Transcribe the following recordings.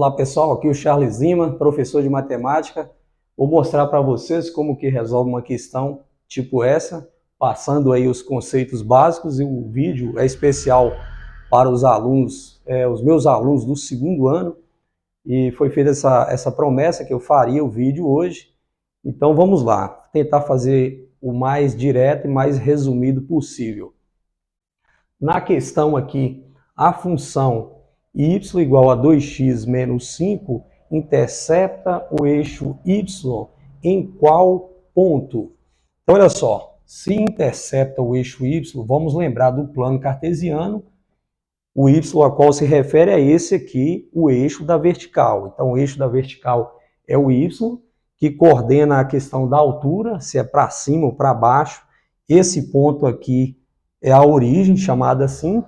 Olá pessoal, aqui é o Charles Lima, professor de matemática. Vou mostrar para vocês como que resolve uma questão tipo essa, passando aí os conceitos básicos, e o vídeo é especial para os alunos, os meus alunos do segundo ano, e foi feita essa promessa que eu faria o vídeo hoje. Então vamos lá, tentar fazer o mais direto e mais resumido possível. Na questão aqui, a função y igual a 2x menos 5 intercepta o eixo y em qual ponto? Então, olha só, se intercepta o eixo y, vamos lembrar do plano cartesiano, o y a qual se refere a esse aqui, o eixo da vertical. Então, o eixo da vertical é o y, que coordena a questão da altura, se é para cima ou para baixo. Esse ponto aqui é a origem, chamada assim,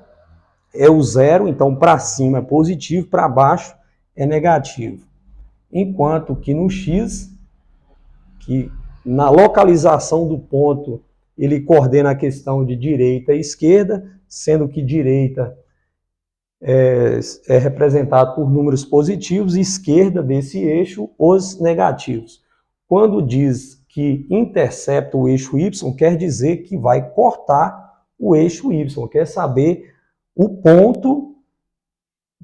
é o zero, então para cima é positivo, para baixo é negativo. Enquanto que no x, que na localização do ponto, ele coordena a questão de direita e esquerda, sendo que direita é representado por números positivos e esquerda desse eixo, os negativos. Quando diz que intercepta o eixo y, quer dizer que vai cortar o eixo y, quer saber o ponto,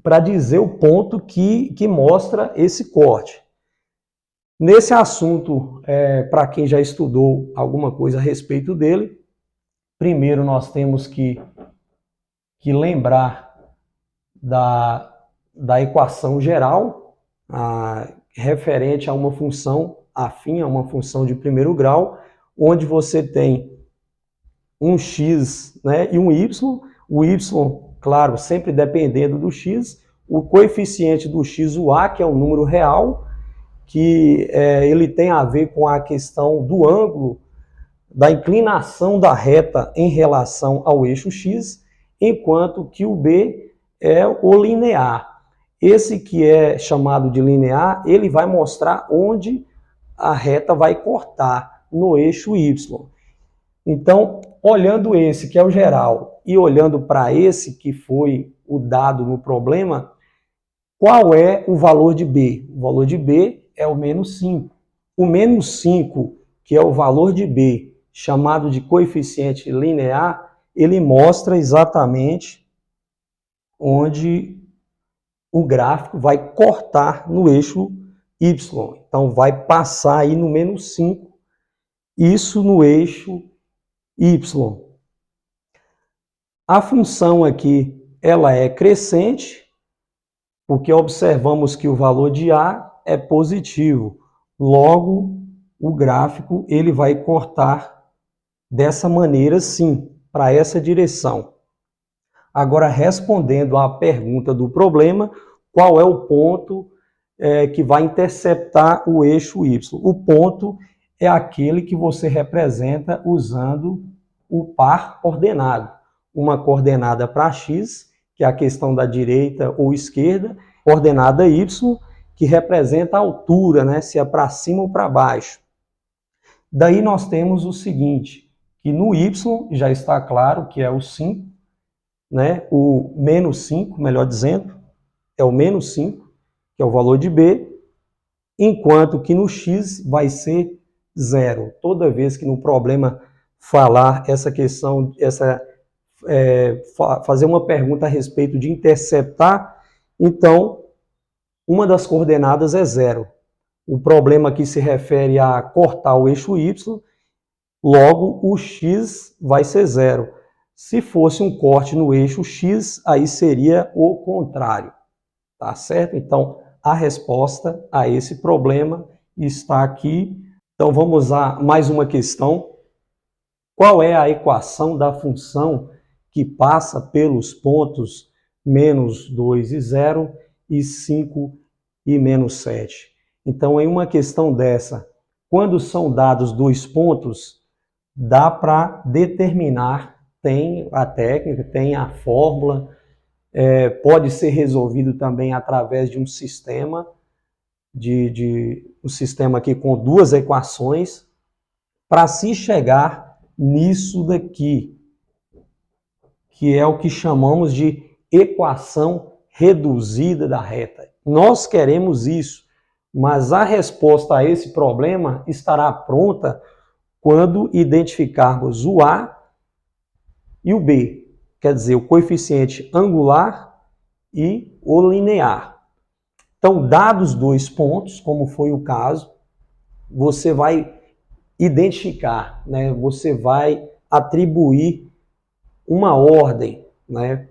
para dizer o ponto que mostra esse corte. Nesse assunto, para quem já estudou alguma coisa a respeito dele, primeiro nós temos que lembrar da equação geral, referente a uma função afim, a uma função de primeiro grau, onde você tem um x, né, e um y, o y, claro, sempre dependendo do x, o coeficiente do x, o a, que é um número real, que ele tem a ver com a questão do ângulo, da inclinação da reta em relação ao eixo x, enquanto que o b é o linear. Esse que é chamado de linear, ele vai mostrar onde a reta vai cortar no eixo y. Então, olhando esse, que é o geral, e olhando para esse, que foi o dado no problema, qual é o valor de B? O valor de B é o menos 5. O menos 5, que é o valor de B, chamado de coeficiente linear, ele mostra exatamente onde o gráfico vai cortar no eixo Y. Então, vai passar aí no menos 5, isso no eixo Y. A função aqui, ela é crescente, porque observamos que o valor de A é positivo. Logo, o gráfico ele vai cortar dessa maneira, sim, para essa direção. Agora, respondendo à pergunta do problema, qual é o ponto que vai interceptar o eixo Y? O ponto é aquele que você representa usando o par coordenado. Uma coordenada para x, que é a questão da direita ou esquerda, coordenada y, que representa a altura, né, se é para cima ou para baixo. Daí nós temos o seguinte, que no y já está claro que é o 5, né, o menos 5, melhor dizendo, é o menos 5, que é o valor de b, enquanto que no x vai ser 0. Toda vez que no problema falar essa questão, fazer uma pergunta a respeito de interceptar, então uma das coordenadas é 0. O problema aqui se refere a cortar o eixo y, logo o x vai ser 0. Se fosse um corte no eixo x, aí seria o contrário, tá certo? Então, a resposta a esse problema está aqui. Então, vamos a mais uma questão. Qual é a equação da função que passa pelos pontos menos 2 e 0 e 5 e menos 7? Então, em uma questão dessa, quando são dados dois pontos, dá para determinar, tem a técnica, tem a fórmula, pode ser resolvido também através de um sistema, um sistema aqui com duas equações, para se chegar nisso daqui, que é o que chamamos de equação reduzida da reta. nós queremos isso, mas a resposta a esse problema estará pronta quando identificarmos o A e o B, quer dizer, o coeficiente angular e o linear. Então, dados dois pontos, como foi o caso, você vai identificar, né? Você vai atribuir uma ordem, né?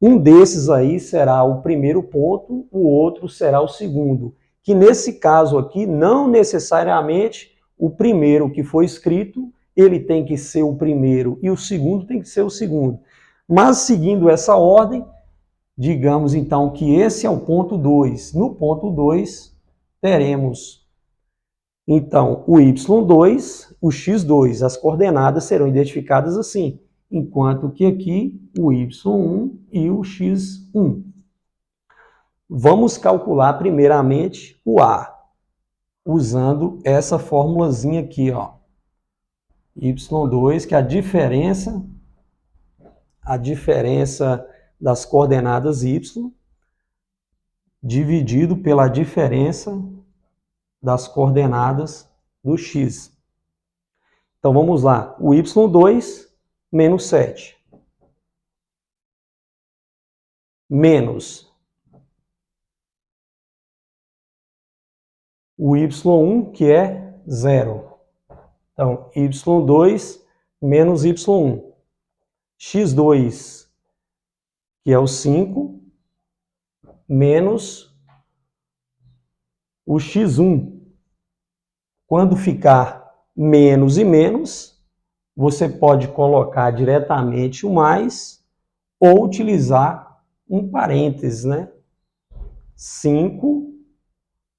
Um desses aí será o primeiro ponto, o outro será o segundo, que nesse caso aqui, não necessariamente o primeiro que foi escrito, ele tem que ser o primeiro e o segundo tem que ser o segundo. Mas seguindo essa ordem, digamos então que esse é o ponto 2. No ponto 2, teremos então o y2, o x2. As coordenadas serão identificadas assim, enquanto que aqui o y1 e o x1. Vamos calcular primeiramente o A, usando essa formulazinha aqui, ó. y2, que é a diferença das coordenadas y, dividido pela diferença das coordenadas do x. Então vamos lá, o y2 menos 7, menos o y1, que é 0. Então, y2 menos y1. x2, que é o 5, menos o x1. Quando ficar menos e menos, você pode colocar diretamente o mais ou utilizar um parênteses, né? 5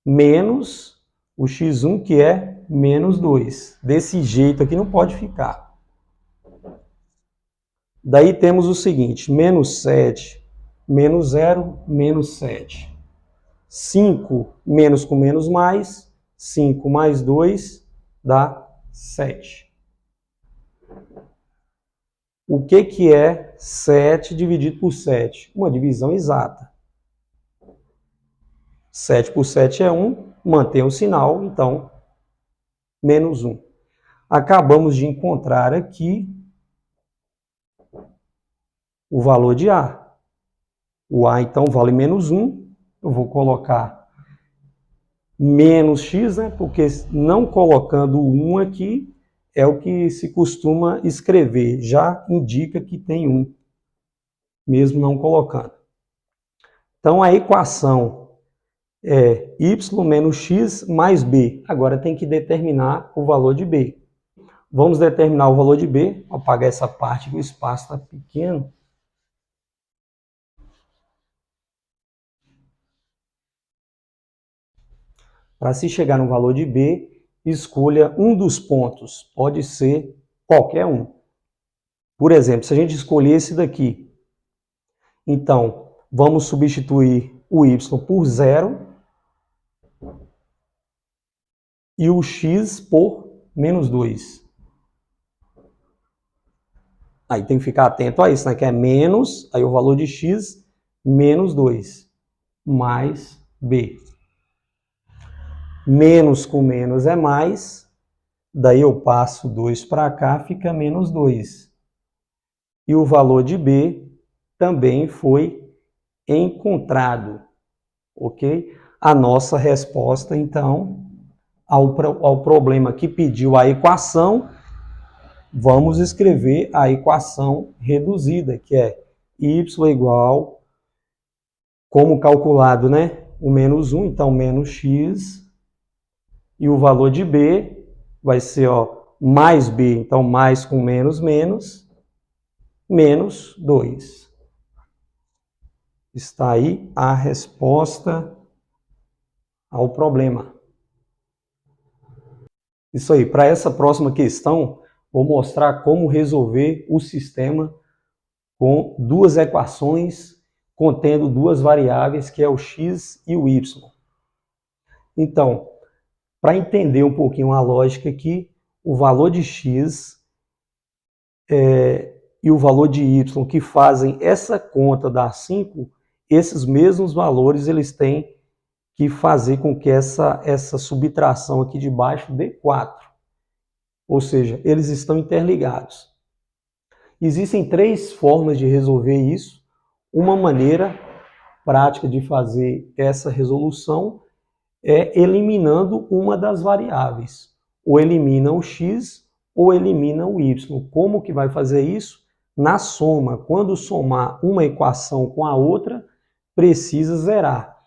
menos o x1, que é menos 2. Desse jeito aqui não pode ficar. Daí temos o seguinte, menos 7, menos 0, menos 7. 5 menos com menos mais, 5 mais 2 dá 7. O que é 7 dividido por 7? Uma divisão exata. 7 por 7 é 1, mantém o sinal, então, menos 1. Acabamos de encontrar aqui o valor de A. O A, então, vale menos 1. Eu vou colocar menos x, né? Porque não colocando o 1 aqui, é o que se costuma escrever. Já indica que tem 1, mesmo não colocando. Então, a equação é y menos x mais b. Agora tem que determinar o valor de b. Vamos determinar o valor de b. Vou apagar essa parte que o espaço está pequeno. Para se chegar no valor de b, escolha um dos pontos. Pode ser qualquer um. Por exemplo, se a gente escolher esse daqui, então vamos substituir o y por 0 e o x por menos 2. Aí tem que ficar atento a isso, né? Que é menos, aí o valor de x, menos 2, mais b. Menos com menos é mais, daí eu passo 2 para cá, fica menos 2. E o valor de b também foi encontrado, ok? A nossa resposta, então, ao problema que pediu a equação, vamos escrever a equação reduzida, que é y igual, como calculado, né? O menos 1, então menos x, e o valor de b vai ser, ó, mais b, então mais com menos, menos 2. Está aí a resposta ao problema. Isso aí, para essa próxima questão, vou mostrar como resolver o sistema com duas equações contendo duas variáveis, que é o x e o y. Então, para entender um pouquinho a lógica aqui, o valor de x e o valor de y, que fazem essa conta dar 5, esses mesmos valores eles têm que fazer com que essa subtração aqui de baixo dê 4. Ou seja, eles estão interligados. Existem 3 formas de resolver isso. Uma maneira prática de fazer essa resolução é eliminando uma das variáveis. Ou elimina o x ou elimina o y. Como que vai fazer isso? Na soma. Quando somar uma equação com a outra, precisa zerar.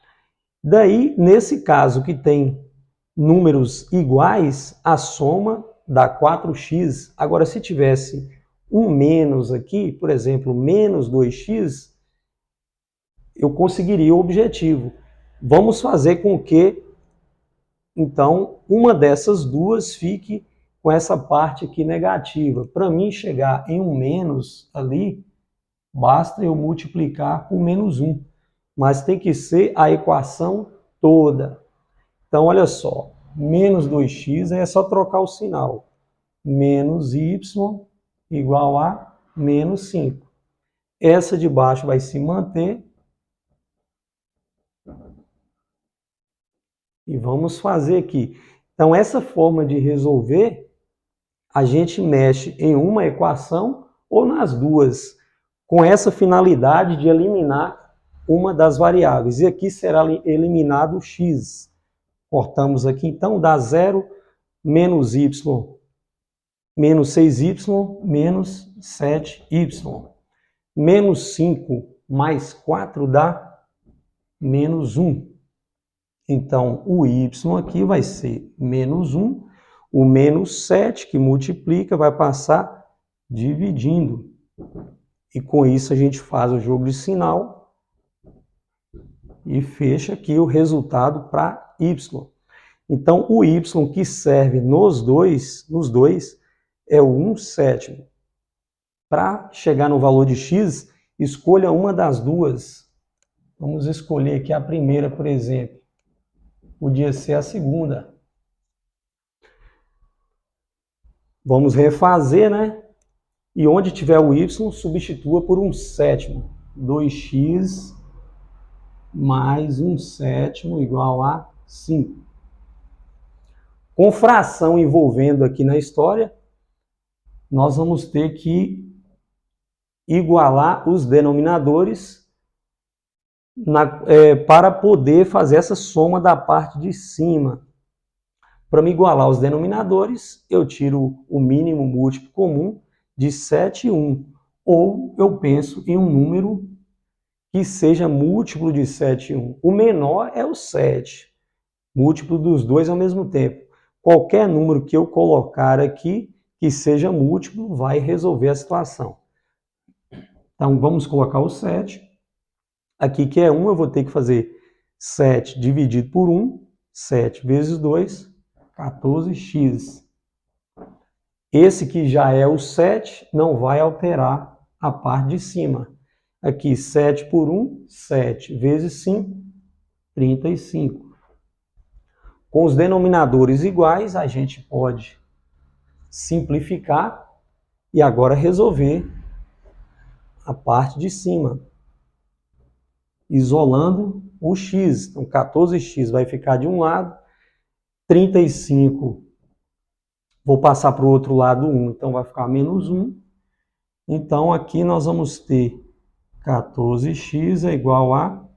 Daí, nesse caso que tem números iguais, a soma dá 4x. Agora, se tivesse um menos aqui, por exemplo, menos 2x, eu conseguiria o objetivo. Vamos fazer com que, então, uma dessas duas fique com essa parte aqui negativa. Para mim chegar em um menos ali, basta eu multiplicar por menos 1. Mas tem que ser a equação toda. Então, olha só, menos 2x é só trocar o sinal. Menos y igual a menos 5. Essa de baixo vai se manter. E vamos fazer aqui. Então, essa forma de resolver, a gente mexe em uma equação ou nas duas, com essa finalidade de eliminar uma das variáveis. E aqui será eliminado o x. Cortamos aqui, então, dá 0, menos y, menos 6y, menos 7y. Menos 5 mais 4 dá menos 1. Então, o y aqui vai ser menos 1. O menos 7, que multiplica, vai passar dividindo. E com isso a gente faz o jogo de sinal e fecha aqui o resultado para y. Então, o y que serve nos dois é o 1/7. Para chegar no valor de x, escolha uma das duas. Vamos escolher aqui a primeira, por exemplo. Podia ser a segunda. Vamos refazer, né? E onde tiver o y, substitua por 1/7. 2x mais 1/7 igual a 5. Com fração envolvendo aqui na história, nós vamos ter que igualar os denominadores para poder fazer essa soma da parte de cima. Para me igualar os denominadores, eu tiro o mínimo múltiplo comum de 7 e 1. Ou eu penso em um número que seja múltiplo de 7 e 1. O menor é o 7, múltiplo dos dois ao mesmo tempo. Qualquer número que eu colocar aqui, que seja múltiplo, vai resolver a situação. Então, vamos colocar o 7. Aqui que é 1, eu vou ter que fazer 7 dividido por 1. 7 vezes 2, 14x. Esse que já é o 7 não vai alterar a parte de cima. Aqui, 7 por 1, 7 vezes 5, 35. Com os denominadores iguais, a gente pode simplificar e agora resolver a parte de cima, isolando o x. Então, 14x vai ficar de um lado, 35 vou passar para o outro lado 1, então vai ficar menos 1. Então, aqui nós vamos ter 14x é igual a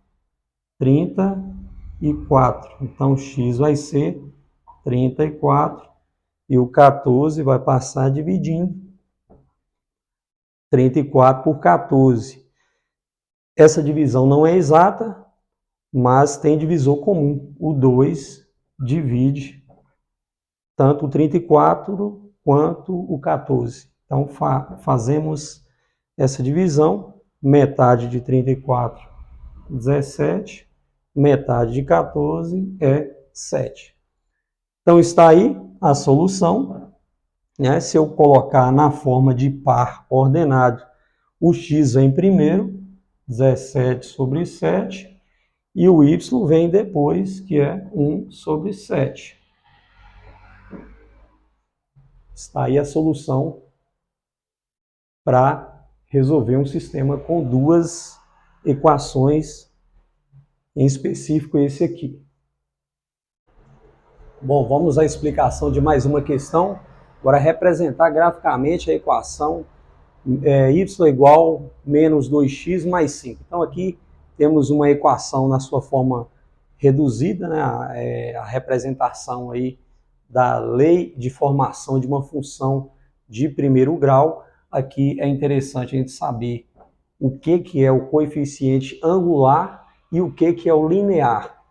34. Então, x vai ser 34 e o 14 vai passar dividindo. 34 por 14. Essa divisão não é exata, mas tem divisor comum. O 2 divide tanto o 34 quanto o 14. Então, fazemos essa divisão. Metade de 34, 17. Metade de 14 é 7. Então, está aí a solução. Né? Se eu colocar na forma de par ordenado, o x vem primeiro, 17 sobre 7, e o y vem depois, que é 1 sobre 7. Está aí a solução para resolver um sistema com duas equações, em específico esse aqui. Bom, vamos à explicação de mais uma questão. Agora, representar graficamente a equação y igual menos 2x mais 5. Então, aqui temos uma equação na sua forma reduzida, né? A representação aí da lei de formação de uma função de primeiro grau. Aqui é interessante a gente saber o que é o coeficiente angular e o que é o linear.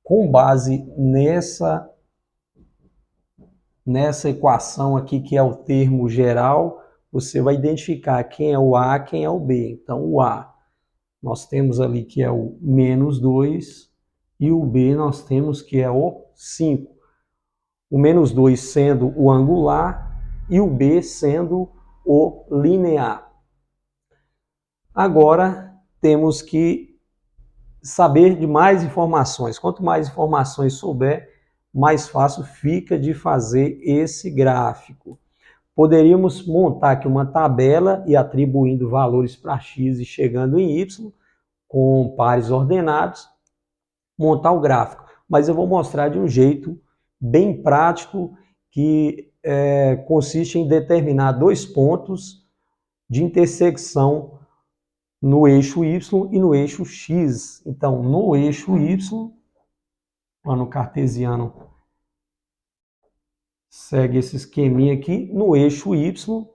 Com base nessa equação aqui, que é o termo geral, você vai identificar quem é o A, quem é o B. Então, o A, nós temos ali que é o menos 2, e o B nós temos que é o 5. O menos 2 sendo o angular e o B sendo o linear. Agora, temos que saber de mais informações. Quanto mais informações souber, mais fácil fica de fazer esse gráfico. Poderíamos montar aqui uma tabela e atribuindo valores para x e chegando em y, com pares ordenados, montar o gráfico. Mas eu vou mostrar de um jeito bem prático, que consiste em determinar dois pontos de intersecção no eixo y e no eixo x. Então, no eixo y, lá no cartesiano, segue esse esqueminha aqui. No eixo y,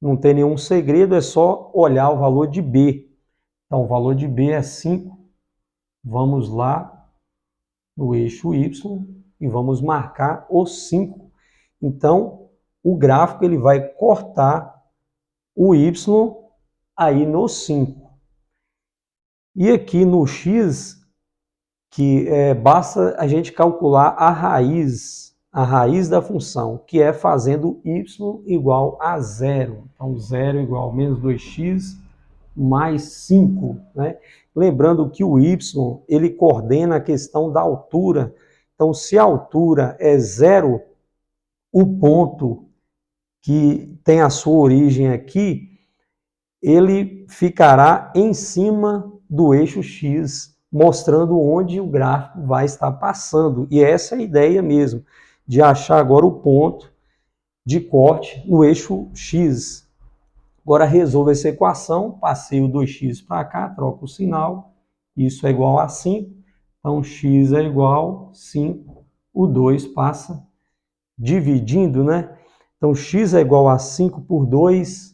não tem nenhum segredo, é só olhar o valor de b. Então, o valor de b é 5. Vamos lá no eixo y e vamos marcar o 5. Então, o gráfico ele vai cortar o y aí no 5. E aqui no x, que basta a gente calcular a raiz da função, que é fazendo y igual a 0. Então, 0 igual a menos 2x mais 5, né? Lembrando que o y, ele coordena a questão da altura. Então, se a altura é 0, o ponto que tem a sua origem aqui, ele ficará em cima do eixo x, mostrando onde o gráfico vai estar passando. E essa é a ideia mesmo, de achar agora o ponto de corte no eixo x. Agora resolva essa equação, passei o 2x para cá, troco o sinal, isso é igual a 5, então x é igual a 5, o 2 passa dividindo, né? Então x é igual a 5 por 2,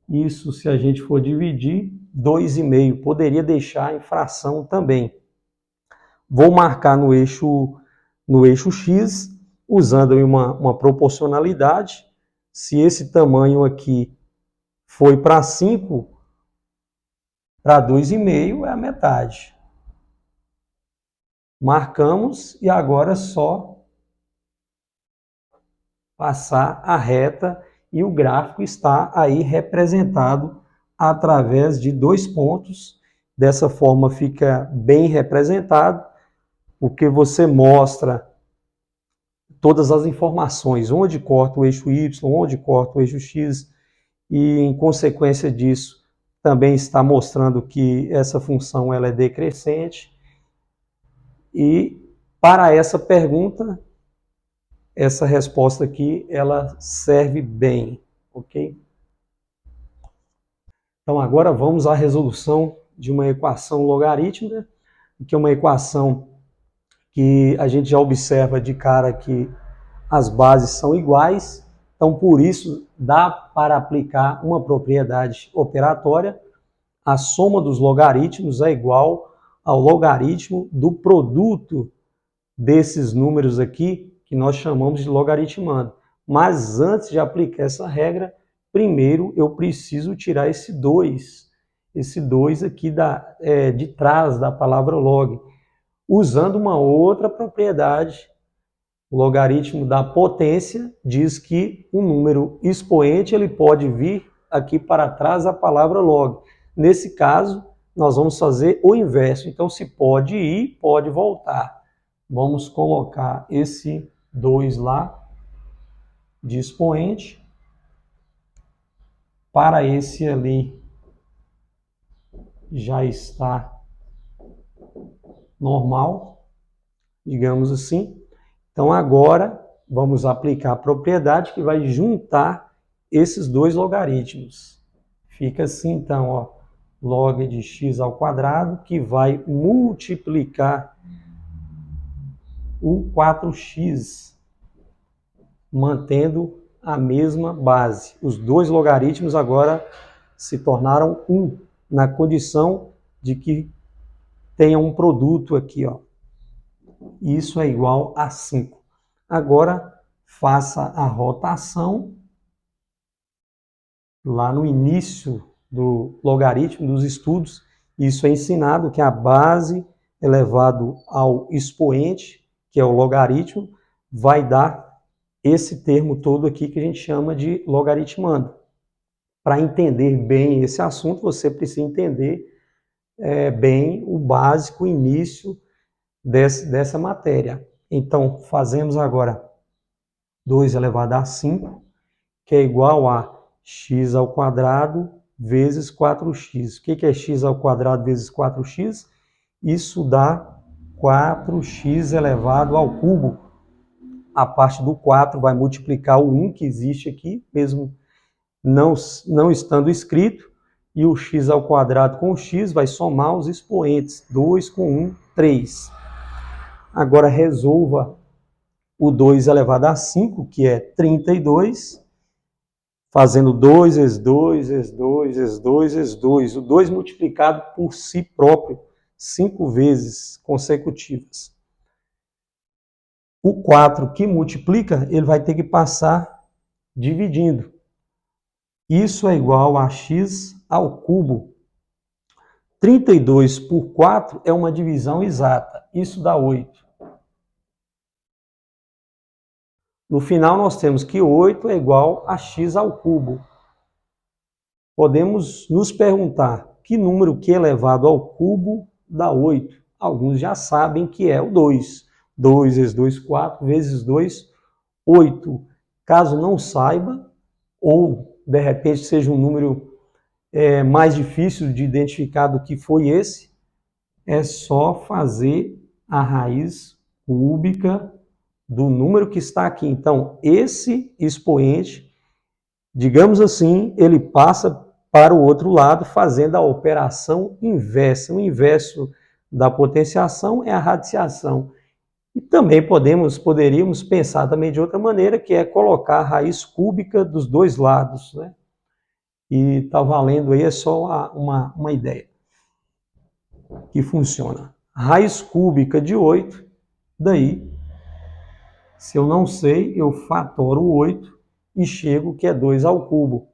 isso se a gente for dividir, 2,5, poderia deixar em fração também. Vou marcar no eixo x, usando uma proporcionalidade. Se esse tamanho aqui foi para 5, para 2,5 é a metade. Marcamos e agora é só passar a reta e o gráfico está aí representado através de dois pontos. Dessa forma fica bem representado, porque você mostra todas as informações, onde corta o eixo y, onde corta o eixo x, e em consequência disso também está mostrando que essa função ela é decrescente. E para essa pergunta, essa resposta aqui, ela serve bem, ok? Então agora vamos à resolução de uma equação logarítmica, que é uma equação que a gente já observa de cara que as bases são iguais, então por isso dá para aplicar uma propriedade operatória. A soma dos logaritmos é igual ao logaritmo do produto desses números aqui, que nós chamamos de logaritmando. Mas antes de aplicar essa regra, primeiro eu preciso tirar esse 2 aqui de trás da palavra log, usando uma outra propriedade. O logaritmo da potência diz que um número expoente ele pode vir aqui para trás da palavra log. Nesse caso, nós vamos fazer o inverso. Então, se pode ir, pode voltar. Vamos colocar esse 2 lá de expoente. Para esse ali já está normal, digamos assim. Então agora vamos aplicar a propriedade que vai juntar esses dois logaritmos. Fica assim então, ó, log de x ao quadrado, que vai multiplicar o 4x, mantendo a mesma base. Os dois logaritmos agora se tornaram 1, na condição de que tenha um produto aqui, ó. Isso é igual a 5. Agora, faça a rotação lá no início do logaritmo, dos estudos. Isso é ensinado que a base elevado ao expoente, que é o logaritmo, vai dar esse termo todo aqui que a gente chama de logaritmando. Para entender bem esse assunto, você precisa entender bem o básico, o início dessa matéria. Então, fazemos agora 2 elevado a 5, que é igual a x ao quadrado vezes 4x. O que é x ao quadrado vezes 4x? Isso dá 4x elevado ao cubo. A parte do 4 vai multiplicar o 1 que existe aqui, mesmo não estando escrito, e o x ao quadrado com o x vai somar os expoentes. 2 com 1, 3. Agora resolva o 2 elevado a 5, que é 32, fazendo 2 vezes 2, vezes 2, vezes 2, vezes 2. O 2 multiplicado por si próprio 5 vezes consecutivas. O 4 que multiplica, ele vai ter que passar dividindo. Isso é igual a x ao cubo. 32 por 4 é uma divisão exata. Isso dá 8. No final, nós temos que 8 é igual a x ao cubo. Podemos nos perguntar que número que elevado ao cubo dá 8. Alguns já sabem que é o 2. 2 vezes 2, 4, vezes 2, 8. Caso não saiba, ou de repente seja um número mais difícil de identificar do que foi esse, é só fazer a raiz cúbica do número que está aqui. Então, esse expoente, digamos assim, ele passa para o outro lado fazendo a operação inversa. O inverso da potenciação é a radiciação. E também poderíamos pensar também de outra maneira, que é colocar a raiz cúbica dos dois lados, né? E está valendo aí, é só uma ideia que funciona. Raiz cúbica de 8, daí, se eu não sei, eu fatoro o 8 e chego que é 2 ao cubo.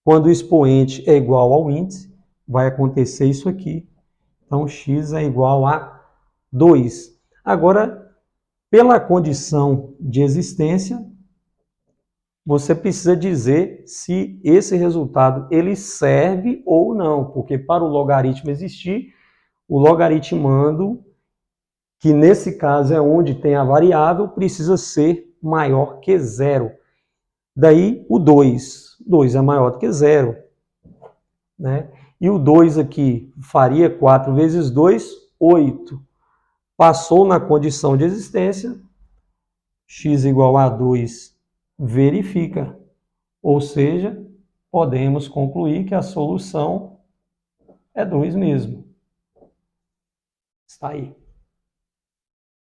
Quando o expoente é igual ao índice, vai acontecer isso aqui. Então, x é igual a 2. Agora, pela condição de existência, você precisa dizer se esse resultado ele serve ou não, porque para o logaritmo existir, o logaritmando, que nesse caso é onde tem a variável, precisa ser maior que zero. Daí o 2. 2 é maior do que zero, né? E o 2 aqui faria 4 vezes 2, 8. Passou na condição de existência, x igual a 2 verifica. Ou seja, podemos concluir que a solução é 2 mesmo. Está aí.